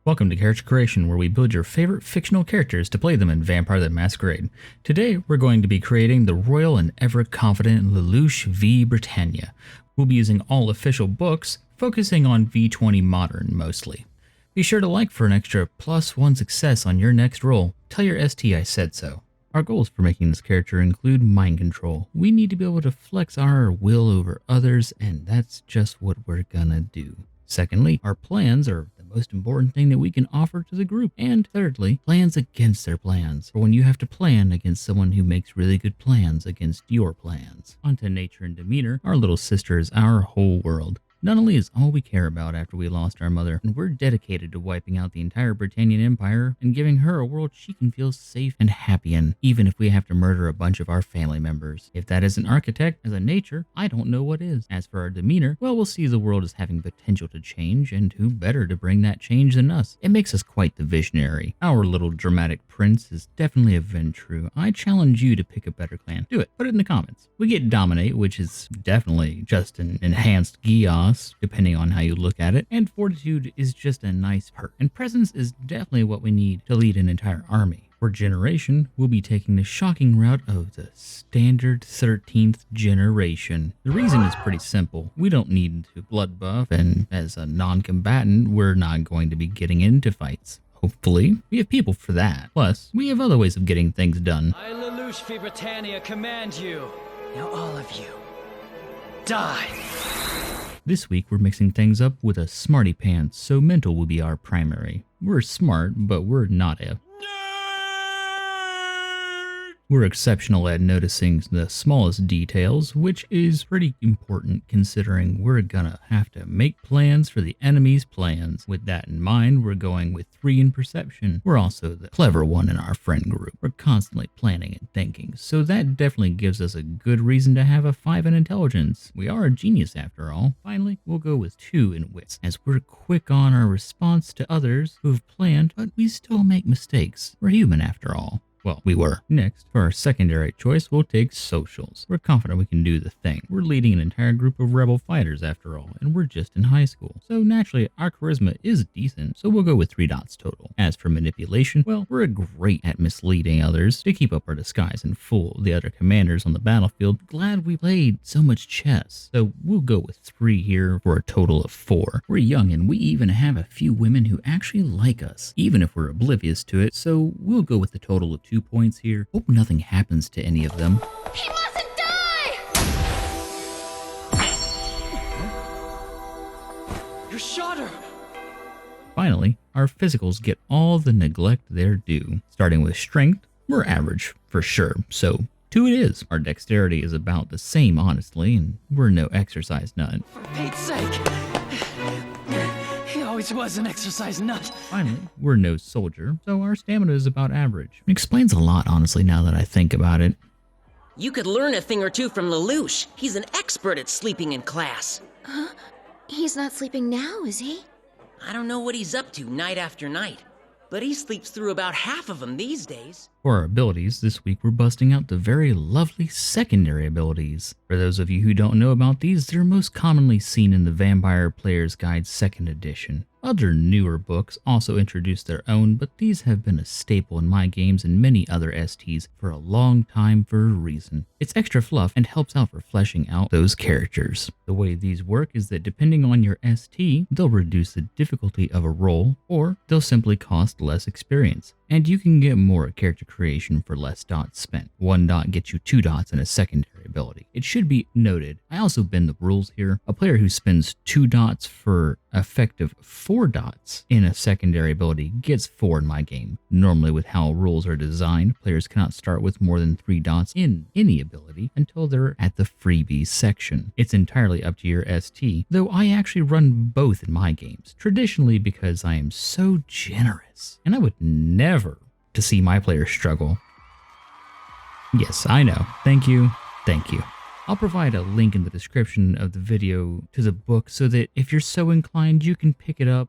Welcome to Character Creation, where we build your favorite fictional characters to play them in Vampire the Masquerade. Today, we're going to be creating the royal and ever-confident Lelouche v Britannia. We'll be using all official books, focusing on V20 Modern mostly. Be sure to like for an extra +1 success on your next roll. Tell your ST I said so. Our goals for making this character include mind control. We need to be able to flex our will over others, and that's just what we're gonna do. Secondly, our plans are the most important thing that we can offer to the group. And thirdly, plans against their plans, for when you have to plan against someone who makes really good plans against your plans. Onto nature and demeanor, our little sister is our whole world. Not only is all we care about after we lost our mother, and we're dedicated to wiping out the entire Britannian Empire and giving her a world she can feel safe and happy in, even if we have to murder a bunch of our family members. If that isn't architect as a nature, I don't know what is. As for our demeanor, well, we'll see the world as having potential to change, and who better to bring that change than us? It makes us quite the visionary. Our little dramatic prince is definitely a Ventru. I challenge you to pick a better clan. Do it. Put it in the comments. We get Dominate, which is definitely just an enhanced Geass, depending on how you look at it, and Fortitude is just a nice perk, and Presence is definitely what we need to lead an entire army. For generation, we'll be taking the shocking route of the standard 13th generation. The reason is pretty simple. We don't need to blood buff, and as a non-combatant, we're not going to be getting into fights. Hopefully, we have people for that. Plus, we have other ways of getting things done. I, Lelouche v Britannia, command you. Now all of you, die! This week, we're mixing things up with a smarty pants, so mental will be our primary. We're smart, but we're not a... We're exceptional at noticing the smallest details, which is pretty important considering we're gonna have to make plans for the enemy's plans. With that in mind, we're going with 3 in perception. We're also the clever one in our friend group. We're constantly planning and thinking, so that definitely gives us a good reason to have a 5 in intelligence. We are a genius after all. Finally, we'll go with 2 in wits, as we're quick on our response to others who've planned, but we still make mistakes. We're human after all. Well, we were. Next, for our secondary choice, we'll take socials. We're confident we can do the thing. We're leading an entire group of rebel fighters after all, and we're just in high school. So naturally, our charisma is decent, so we'll go with 3 dots total. As for manipulation, well, we're great at misleading others to keep up our disguise and fool the other commanders on the battlefield. Glad we played so much chess. So we'll go with 3 here for a total of 4. We're young, and we even have a few women who actually like us, even if we're oblivious to it, so we'll go with the total of 2 points here. Hope nothing happens to any of them. He mustn't die! You shot her! Finally, our physicals get all the neglect they're due. Starting with strength, we're average for sure, so 2 it is. Our dexterity is about the same, honestly, and we're no exercise nut. For Pete's sake! He always was an exercise nut. Finally, we're no soldier, so our stamina is about average. It explains a lot, honestly, now that I think about it. You could learn a thing or two from Lelouche. He's an expert at sleeping in class. Huh? He's not sleeping now, is he? I don't know what he's up to night after night, but he sleeps through about half of them these days. For our abilities, this week we're busting out the very lovely secondary abilities. For those of you who don't know about these, they're most commonly seen in the Vampire Player's Guide 2nd edition. Other newer books also introduce their own, but these have been a staple in my games and many other STs for a long time for a reason. It's extra fluff and helps out for fleshing out those characters. The way these work is that depending on your ST, they'll reduce the difficulty of a roll, or they'll simply cost less experience. And you can get more character creation for less dots spent. 1 dot gets you 2 dots in a secondary ability. It should be noted, I also bend the rules here. A player who spends 2 dots for effective 4 dots in a secondary ability gets 4 in my game. Normally, with how rules are designed, players cannot start with more than 3 dots in any ability until they're at the freebies section. It's entirely up to your ST, though I actually run both in my games, traditionally because I am so generous, and I would never to see my players struggle. Yes, I know. Thank you. Thank you. I'll provide a link in the description of the video to the book so that if you're so inclined, you can pick it up.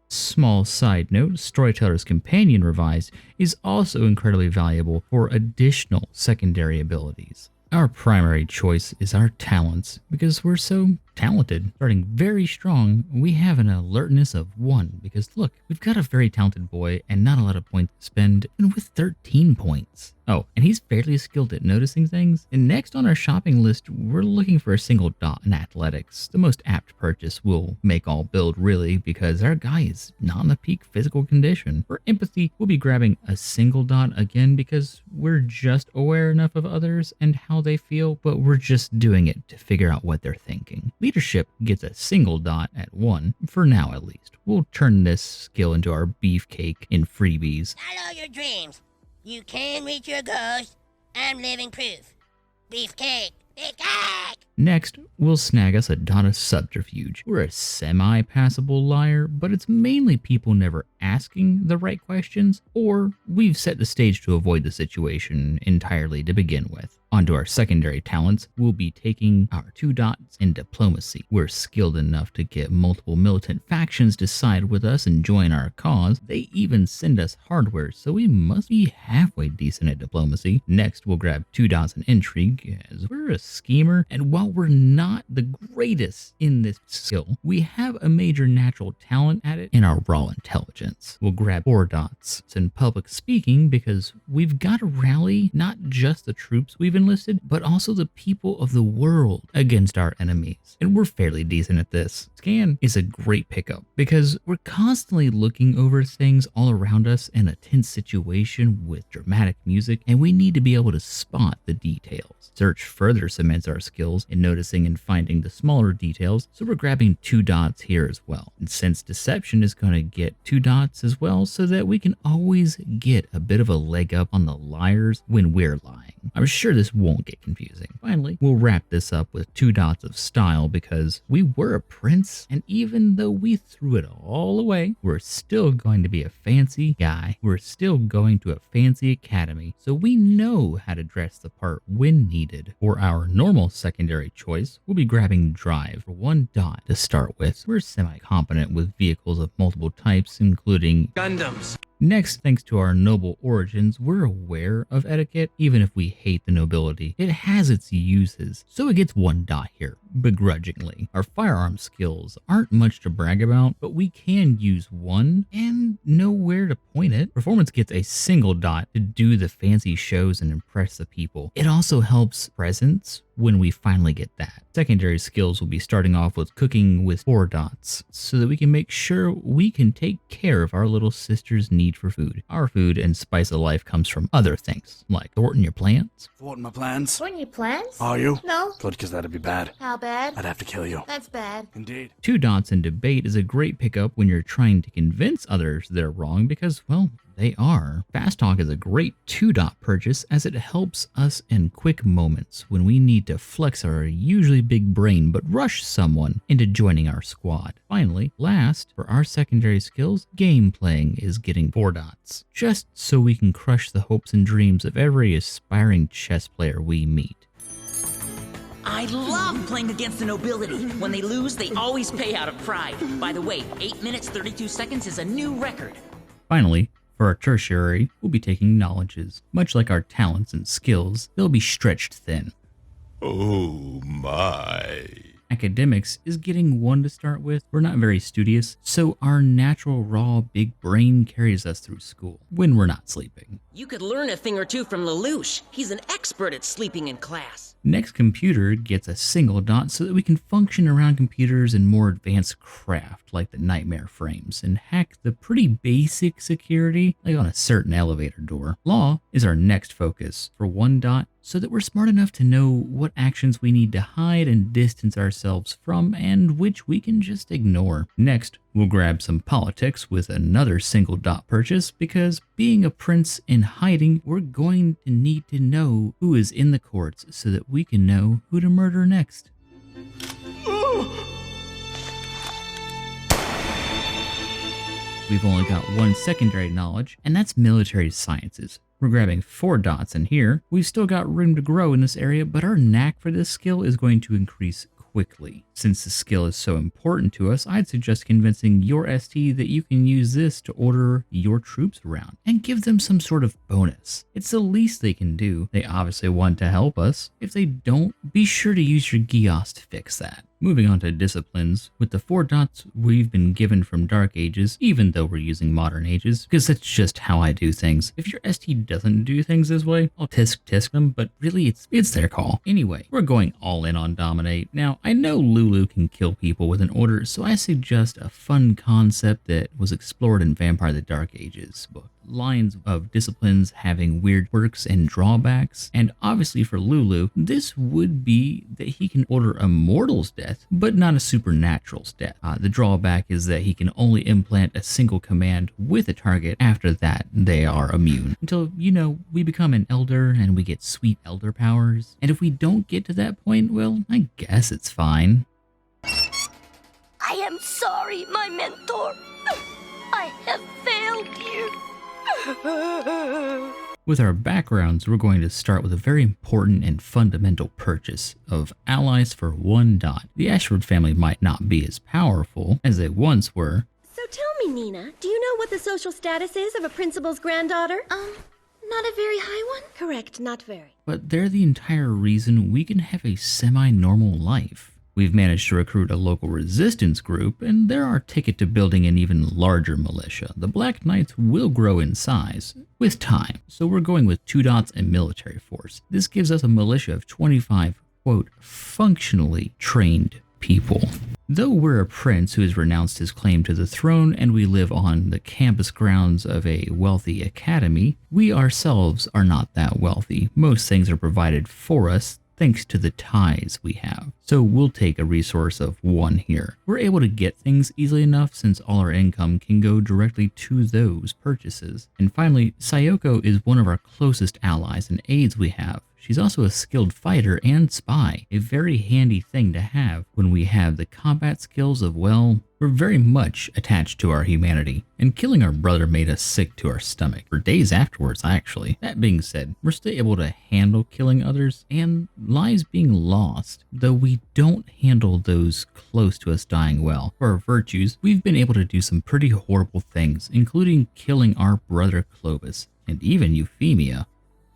Small side note, Storyteller's Companion Revised is also incredibly valuable for additional secondary abilities. Our primary choice is our talents because we're so talented. Starting very strong, we have an alertness of 1 because look, we've got a very talented boy and not a lot of points to spend, and with 13 points. Oh, and he's fairly skilled at noticing things. And next on our shopping list, we're looking for a single dot in athletics. The most apt purchase will make all build really because our guy is not in the peak physical condition. For empathy, we'll be grabbing a single dot again because we're just aware enough of others and how they feel, but we're just doing it to figure out what they're thinking. Leadership gets a single dot at 1, for now at least. We'll turn this skill into our beefcake in freebies. Follow your dreams. You can reach your goals. I'm living proof. Beefcake. Beefcake! Next, we'll snag us a dot of subterfuge. We're a semi-passable liar, but it's mainly people never asking the right questions, or we've set the stage to avoid the situation entirely to begin with. Onto our secondary talents, we'll be taking our 2 dots in diplomacy. We're skilled enough to get multiple militant factions to side with us and join our cause. They even send us hardware, so we must be halfway decent at diplomacy. Next, we'll grab 2 dots in intrigue, as we're a schemer, and while we're not the greatest in this skill, we have a major natural talent at it in our raw intelligence. We'll grab 4 dots in public speaking because we've got to rally not just the troops we've enlisted, but also the people of the world against our enemies. And we're fairly decent at this. Scan is a great pickup because we're constantly looking over things all around us in a tense situation with dramatic music, and we need to be able to spot the details. Search further cements our skills in noticing and finding the smaller details, so we're grabbing 2 dots here as well. And since deception is going to get 2 dots as well, so that we can always get a bit of a leg up on the liars when we're lying. I'm sure this won't get confusing. Finally, we'll wrap this up with 2 dots of style because we were a prince, and even though we threw it all away, we're still going to be a fancy guy. We're still going to a fancy academy, so we know how to dress the part when needed. For our normal secondary choice, we'll be grabbing drive for 1 dot to start with. We're semi-competent with vehicles of multiple types, including Gundams. Next, thanks to our noble origins, we're aware of etiquette, even if we hate the nobility. It has its uses, so it gets 1 dot here, begrudgingly. Our firearm skills aren't much to brag about, but we can use 1 and know where to point it. Performance gets a single dot to do the fancy shows and impress the people. It also helps presence when we finally get that. Secondary skills will be starting off with cooking with 4 dots, so that we can make sure we can take care of our little sister's need for food. Our food and spice of life comes from other things, like thwarting your plans. Thwarting my plans? What are your plans? Are you? No. Good, because that'd be bad. How bad? I'd have to kill you. That's bad. Indeed. 2 dots in debate is a great pickup when you're trying to convince others they're wrong because, well, they are. Fast Talk is a great 2 dot purchase as it helps us in quick moments when we need to flex our usually big brain but rush someone into joining our squad. Finally, last, for our secondary skills, game playing is getting 4 dots, just so we can crush the hopes and dreams of every aspiring chess player we meet. I love playing against the nobility. When they lose, they always pay out of pride. By the way, 8 minutes 32 seconds is a new record. Finally, for our tertiary, we'll be taking knowledges. Much like our talents and skills, they'll be stretched thin. Oh my. Academics is getting 1 to start with. We're not very studious, so our natural raw big brain carries us through school when we're not sleeping. You could learn a thing or two from Lelouche. He's an expert at sleeping in class. Next computer gets a single dot so that we can function around computers in more advanced craft like the nightmare frames and hack the pretty basic security like on a certain elevator door. Law is our next focus for 1 dot so that we're smart enough to know what actions we need to hide and distance ourselves from and which we can just ignore. Next, we'll grab some politics with another single dot purchase because being a prince in hiding, we're going to need to know who is in the courts so that we can know who to murder next. We've only got 1 secondary knowledge, and that's military sciences. We're grabbing 4 dots in here. We've still got room to grow in this area, but our knack for this skill is going to increase quickly. Since the skill is so important to us, I'd suggest convincing your ST that you can use this to order your troops around and give them some sort of bonus. It's the least they can do. They obviously want to help us. If they don't, be sure to use your Geass to fix that. Moving on to disciplines, with the 4 dots we've been given from Dark Ages, even though we're using Modern Ages, because that's just how I do things. If your ST doesn't do things this way, I'll tisk them, but really it's their call. Anyway, we're going all in on Dominate. Now, I know Lulu can kill people with an order, so I suggest a fun concept that was explored in Vampire the Dark Ages book. Lines of disciplines having weird quirks and drawbacks, and obviously for Lulu, this would be that he can order a mortal's death, but not a supernatural's death. The drawback is that he can only implant a single command with a target. After that, they are immune. Until, we become an elder and we get sweet elder powers. And if we don't get to that point, well, I guess it's fine. I am sorry, my mentor. I have failed you. With our backgrounds, we're going to start with a very important and fundamental purchase of allies for 1 dot. The Ashford family might not be as powerful as they once were. So tell me, Nina, do you know what the social status is of a principal's granddaughter? Not a very high one? Correct, not very. But they're the entire reason we can have a semi-normal life. We've managed to recruit a local resistance group, and they're our ticket to building an even larger militia. The Black Knights will grow in size with time, so we're going with 2 dots and military force. This gives us a militia of 25, quote, functionally trained people. Though we're a prince who has renounced his claim to the throne and we live on the campus grounds of a wealthy academy, we ourselves are not that wealthy. Most things are provided for us thanks to the ties we have. So we'll take a resource of 1 here. We're able to get things easily enough since all our income can go directly to those purchases. And finally, Sayoko is one of our closest allies and aides we have. She's also a skilled fighter and spy, a very handy thing to have when we have the combat skills of, well, we're very much attached to our humanity, and killing our brother made us sick to our stomach, for days afterwards actually. That being said, we're still able to handle killing others and lives being lost, though we don't handle those close to us dying well. For our virtues, we've been able to do some pretty horrible things, including killing our brother Clovis, and even Euphemia.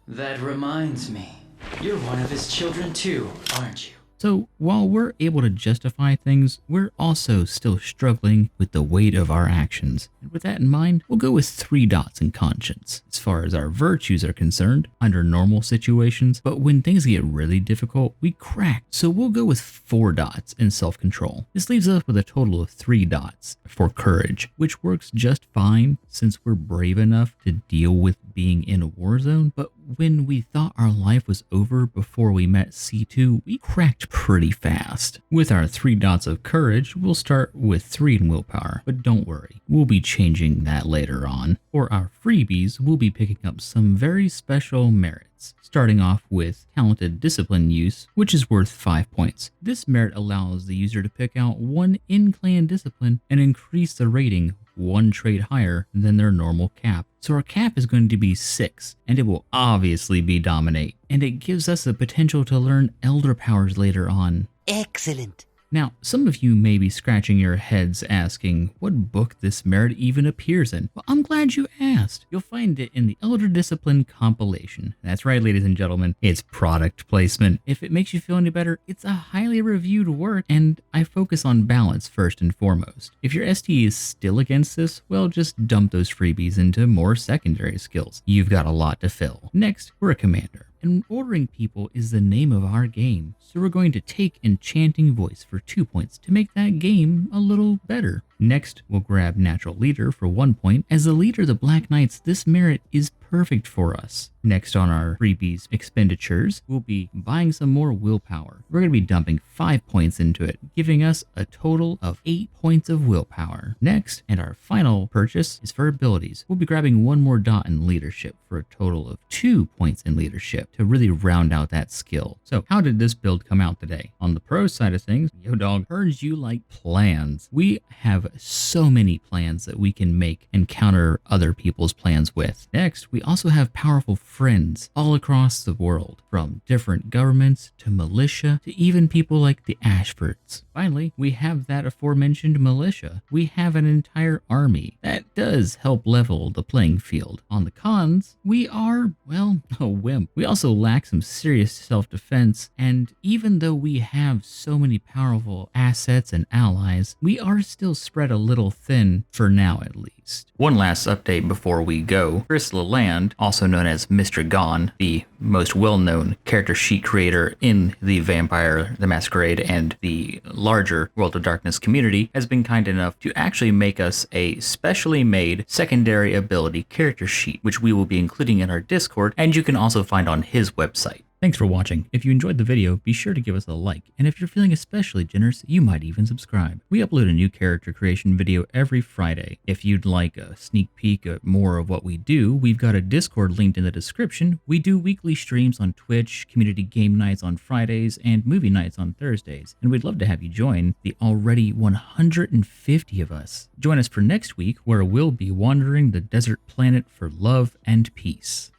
That reminds me, you're one of his children too, aren't you? So while we're able to justify things, we're also still struggling with the weight of our actions. And with that in mind, we'll go with 3 dots in conscience. As far as our virtues are concerned, under normal situations, but when things get really difficult, we crack. So we'll go with 4 dots in self-control. This leaves us with a total of 3 dots for courage, which works just fine since we're brave enough to deal with being in a war zone. But when we thought our life was over before we met C2, we cracked pretty fast. With our 3 dots of courage, we'll start with 3 in willpower, but don't worry, we'll be changing that later on. For our freebies, we'll be picking up some very special merits, starting off with talented discipline use, which is worth 5 points. This merit allows the user to pick out 1 in-clan discipline and increase the rating 1 trait higher than their normal cap. So our cap is going to be 6, and it will obviously be Dominate. And it gives us the potential to learn Elder powers later on. Excellent. Now, some of you may be scratching your heads asking what book this merit even appears in. Well, I'm glad you asked. You'll find it in the Elder Discipline compilation. That's right, ladies and gentlemen, it's product placement. If it makes you feel any better, it's a highly reviewed work, and I focus on balance first and foremost. If your ST is still against this, well, just dump those freebies into more secondary skills. You've got a lot to fill. Next, we're a commander. And ordering people is the name of our game, so we're going to take Enchanting Voice for 2 points to make that game a little better. Next, we'll grab Natural Leader for 1 point. As the leader of the Black Knights, this merit is perfect for us. Next on our freebies expenditures, we'll be buying some more willpower. We're going to be dumping 5 points into it, giving us a total of 8 points of willpower. Next, and our final purchase is for abilities. We'll be grabbing 1 more dot in leadership for a total of 2 points in leadership to really round out that skill. So how did this build come out today? On the pro side of things, yo dog, heard you like plans. We have have so many plans that we can make and counter other people's plans with. Next, we also have powerful friends all across the world, from different governments to militia to even people like the Ashfords. Finally, we have that aforementioned militia. We have an entire army. That does help level the playing field. On the cons, we are, well, a wimp. We also lack some serious self-defense, and even though we have so many powerful assets and allies, we are still spread a little thin, for now at least. One last update before we go. Chris Leland, also known as Mr. Gone, the most well-known character sheet creator in the Vampire the Masquerade and the larger World of Darkness community, has been kind enough to actually make us a specially made secondary ability character sheet, which we will be including in our Discord, and you can also find on his website. Thanks for watching. If you enjoyed the video, be sure to give us a like, and if you're feeling especially generous, you might even subscribe. We upload a new character creation video every Friday. If you'd like a sneak peek at more of what we do, we've got a Discord linked in the description. We do weekly streams on Twitch, community game nights on Fridays, and movie nights on Thursdays, and we'd love to have you join the already 150 of us. Join us for next week, where we'll be wandering the desert planet for love and peace.